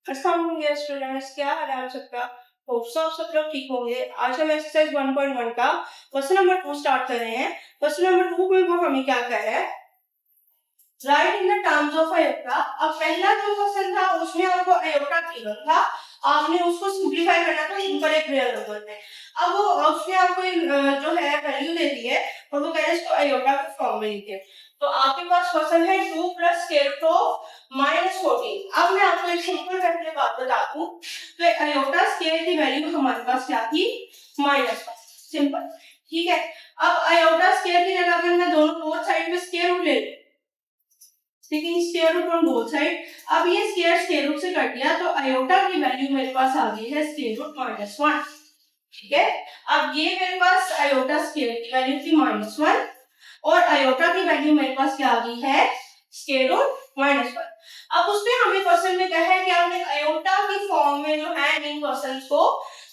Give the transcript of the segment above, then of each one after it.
अस्सलामुअलैकुम स्टूडेंट्स, क्या हाल है आप सबका। होप सो आप सब लोग ठीक होंगे। आज हम एक्सरसाइज 1.1 का क्वेश्चन नंबर 2 स्टार्ट कर रहे हैं। क्वेश्चन नंबर 2 में वो हमें क्या कह रहा है, write in the terms of iota. अब पहला जो क्वेश्चन था उसमें आपको अयोटा गिवन था, आपने उसको सिंपलीफाई करना था सिंपल एक रियल नंबर में। अब वो उसमें आपको जो है वैल्यू दे दी है और वो कह रहे हैं इसको अयोटा के फॉर्म में लिखे। तो आपके पास क्वेश्चन है 2 प्लस स्क्वायर रूट ऑफ -14। अब मैं आपको एक सिंपल वैसे बात बता दूं, तो अयोटा स्क्वायर की वैल्यू हमारे पास क्या थी, -1। सिंपल, ठीक है। अब अयोटा स्क्वायर की जगह अगर मैं दोनों बोथ साइड पे स्क्वायर रूट ले लूं, taking square root on both side, अब ये स्क्वायर रूट से कट गया तो अयोटा की वैल्यू मेरे पास आ गई है स्क्वायर रूट -1, ठीक है। अब ये मेरे पास अयोटा स्क्वायर की वैल्यू थी -1 और अयोटा की वैल्यू मेरे पास क्या आ गई है स्क्वायर रूट -1। अब उसमें हमें क्वेश्चन में कहा है कि आपने अयोटा की फॉर्म में जो है इन क्वेश्चंस को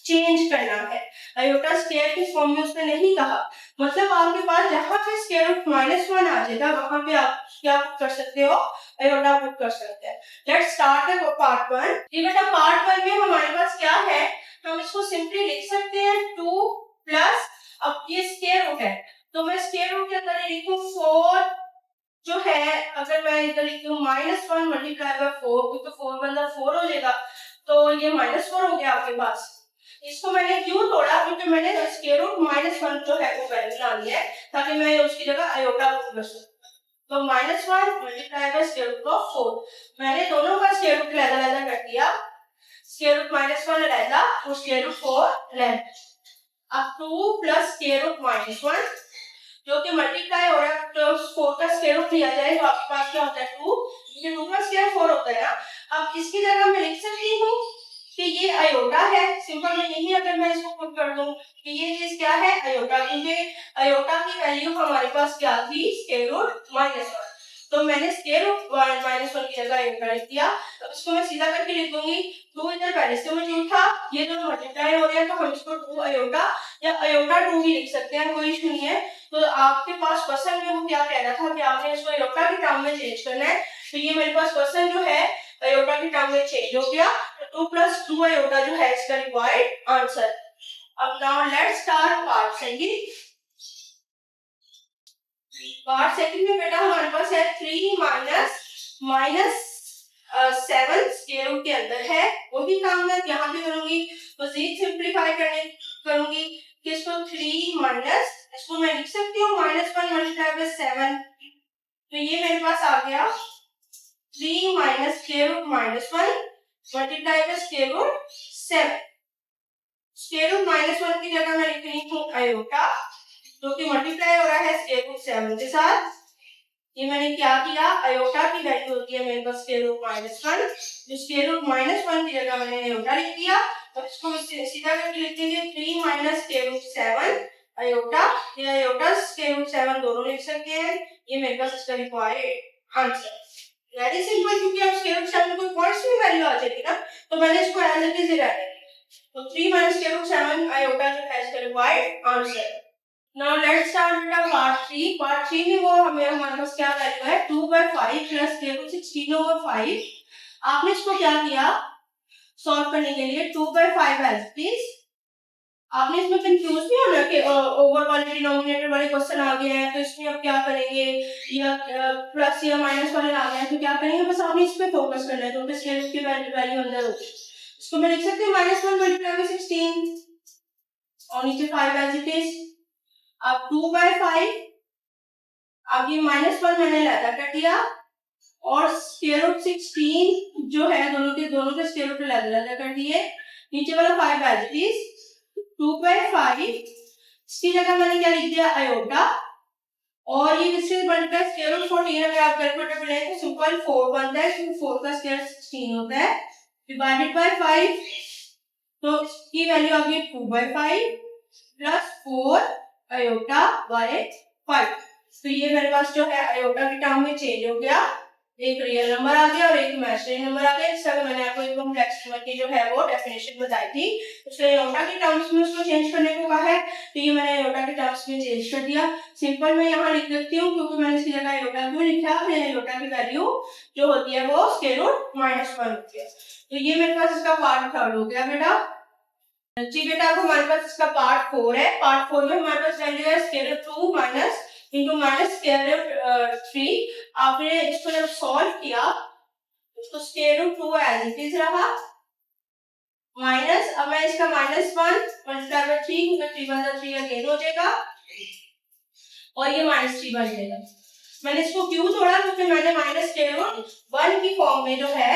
चेंज करना है। अयोटा स्क्वायर की फॉर्म में उसने नहीं कहा, मतलब आपके पास जहां पे स्क्वायर रूट -1 आ जाएगा वहां पे आप क्या कर सकते हो, अयोटा पुट कर सकते हैं। Let's start with part 1। ये बेटा पार्ट 1 में हमारे पास क्या है, हम इसको सिंपली लिख सकते हैं 2 प्लस, अब ये स्क्वायर रूट है तो मैं स्क्वायर रूट के अंदर लिखूं 4 जो है, अगर मैं इधर लिखूं -1 मल्टीप्लाई बाय 4, क्योंकि 4 बंदा 4 हो जाएगा तो ये -4 हो गया आपके पास। इसको मैंने क्यों तोड़ा, क्योंकि मैंने स्क्वायर रूट -1 जो है वो वैल्यू डाली है ताकि मैं उसकी जगह अयोटा पुट कर सकूं। तो -1 multiply by square root of 4, मैंने दोनों का स्क्वायर रूट अलग-अलग कर दिया, स्क्वायर रूट -1 रहता और स्क्वायर रूट 4 रहता। अब 2 प्लस स्क्वायर रूट -1 जो कि मल्टीप्लाई हो रहा है तो 4 का स्क्वायर रूट लिया जाए तो आपके पास क्या होता है 2, ये 2 का स्क्वायर 4 होता है ना। अब इसकी जगह मैं लिख सकती हूँ कि ये अयोटा है, सिंपल में यही अगर मैं इसको पुट कर दूं कि ये चीज क्या है अयोटा, क्योंकि अयोटा की वैल्यू हमारे पास क्या थी स्क्वायर रूट -1, तो मैंने स्क्वायर रूट -1 की जगह अयोटा लिख दिया। अब इसको मैं सीधा करके लिख दूंगी, 2 इधर पहले से मौजूद था, ये दोनों मल्टीप्लाई हो रहे हैं तो हम इसको 2 अयोटा या अयोटा 2 भी लिख सकते हैं, कोई इशू नहीं है। तो आपके पास क्वेश्चन में वो क्या कह रहा था कि आपने इसको अयोटा के टर्म में चेंज करना है, तो ये मेरे पास क्वेश्चन जो है अयोटा के टर्म में चेंज हो गया, तो 2 प्लस 2 अयोटा जो है इसका रिक्वायर्ड आंसर। अब now let's start part second. Part second में बेटा हमारे पास है 3 माइनस 7 स्क्वायर रूट के अंदर है, वही काम मैं यहाँ पे करूंगी, मजीद सिंपलीफाई करूंगी कि इसको 3 माइनस, इसको मैं लिख सकती हूँ -1 मल्टीप्लाई बाय 7, तो ये मेरे पास आ गया 3 minus square root -1 multiply by square root 7। Square root -1 की जगह मैं लिख रही हूँ अयोटा जो कि मल्टीप्लाई हो रहा है स्क्वायर रूट 7 के साथ। ये मैंने क्या किया, अयोटा की वैल्यू होती है मेरे पास स्क्वायर रूट -1, जो स्क्वायर रूट -1 की जगह मैंने अयोटा लिख दिया, तो इसको सीधा करके लिख देंगे 3 माइनस स्क्वायर रूट 7 अयोटा, या अयोटा स्क्वायर रूट 7 दोनों लिख सकते हैं। ये मेरे पास इसका रिक्वायर्ड आंसर। वेरी सिंपल, क्योंकि अब स्क्वायर रूट 7 कोई पॉइंट्स में वैल्यू आ जाएगी ना, तो मैंने इसको एज इट इज रहने दिया, तो 3 माइनस स्क्वायर रूट 7 अयोटा जो है इसका required answer. Now let's start with the part 3। Part 3 में वो हमारे पास क्या वैल्यू है 2/5 प्लस स्क्वायर रूट 16/5। आपने इसको क्या किया सॉल्व करने के लिए 2/5 एज प्लीज, आपने इसमें कंफ्यूज नहीं होना कि ओवर वाले डिनोमिनेटर वाले क्वेश्चन आ गए हैं तो इसमें अब क्या करेंगे, या प्लस या माइनस वाले आ गए हैं तो क्या करेंगे, बस आपने इस पे फोकस करना है, तो स्क्वायर रूट की वैल्यू अंदर होगी। इसको मैं लिख सकती हूँ -1 मल्टीप्लाई बाय 16 और नीचे 5 एज इट इज। अब 2/5, अब ये -1 मैंने लैदा कर दिया और स्क्वायर रूट 16 जो है दोनों के स्क्वायर रूट लैदा कर दिए, नीचे वाला 5 एज इट इज। 2/5 इसकी जगह मैंने क्या लिख दिया अयोटा, और ये किससे मल्टीप्लाई स्क्वायर रूट 14, अगर आप कैलकुलेटर पे लें तो सिंपल 4 बनता है क्योंकि 4 का स्क्वायर 16 होता है, डिवाइडेड बाय 5, तो इसकी वैल्यू आ गई 2/5 प्लस 4 अयोटा बाय 5, तो ये मेरे पास जो है अयोटा के टर्म में चेंज हो गया एक रियल नंबर आ गया और एक इमेजिनरी नंबर आ गया। जिसका मैंने आपको एक कॉम्प्लेक्स नंबर की जो है वो डेफिनेशन बताई थी। उसने आयोटा के टर्म्स में उसको चेंज करने को कहा है, तो ये मैंने आयोटा के टर्म्स में चेंज कर दिया। सिंपल मैं यहाँ लिख देती हूँ क्योंकि मैंने इसकी जगह आयोटा क्यों लिखा है, आयोटा की वैल्यू जो होती है वो स्क्वायर रूट -1 होती है। तो ये मेरे पास इसका पार्ट थर्ड हो गया बेटा। जी बेटा, अब हमारे पास इसका पार्ट 4 है। पार्ट 4 में हमारे पास वैल्यू है square root 2 minus into minus square root 3। आपने इसको जब सॉल्व किया तो square root 2 as it is रहा, माइनस अब मैं इसका -1 मल्टीप्लाई बाय 3 क्योंकि 3 1 3 अगेन हो जाएगा और ये -3 बन जाएगा। मैंने इसको क्यों तोड़ा क्योंकि मैंने माइनस स्क्वायर रूट 1 की फॉर्म में जो है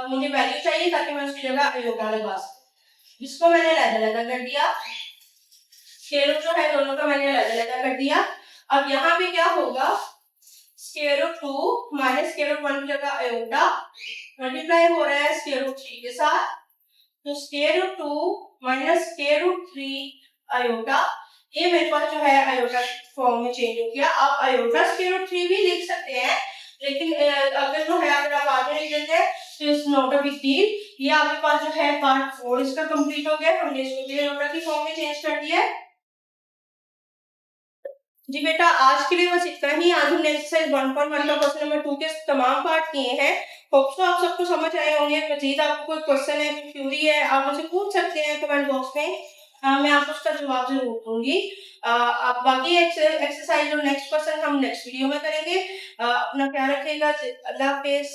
मुझे वैल्यू चाहिए ताकि मैं उसकी जगह आयोटा लगा सकूं। इसको मैंने अलग-अलग कर दिया, स्क्वायर रूट जो है दोनों का मैंने अलग-अलग कर दिया। अब यहाँ पे क्या होगा, square root 2 minus square root 1 की जगह आयोटा मल्टीप्लाई हो रहा है स्क्वायर रूट 3 के साथ, तो square root 2 minus square root 3 iota, ये मेरे पास जो है आयोटा फॉर्म में चेंज हो गया। आप आयोटा स्क्वायर रूट 3 भी लिख सकते हैं, लेकिन अगर जो है अगर आप आगे लिख देते हैं तो it's not a big deal. ये आपके पास जो है पार्ट 4 इसका कंप्लीट हो गया। हमने इसको भी आयोटा की फॉर्म में चेंज कर दिया है। जी बेटा, आज के लिए बस इतना ही। आज हमने एक्सरसाइज 1.1 का क्वेश्चन नंबर 2 के तमाम पार्ट किए हैं। होप सो आप सबको समझ आए होंगे। मजीद आपको कोई क्वेश्चन है, क्वेरी है, आप मुझसे पूछ सकते हैं कमेंट बॉक्स में। मैं आपको उसका जवाब जरूर दूंगी। आप बाकी एक्सरसाइज और नेक्स्ट क्वेश्चन हम नेक्स्ट वीडियो में करेंगे। अपना ख्याल रखिएगा। अल्लाह हाफिज।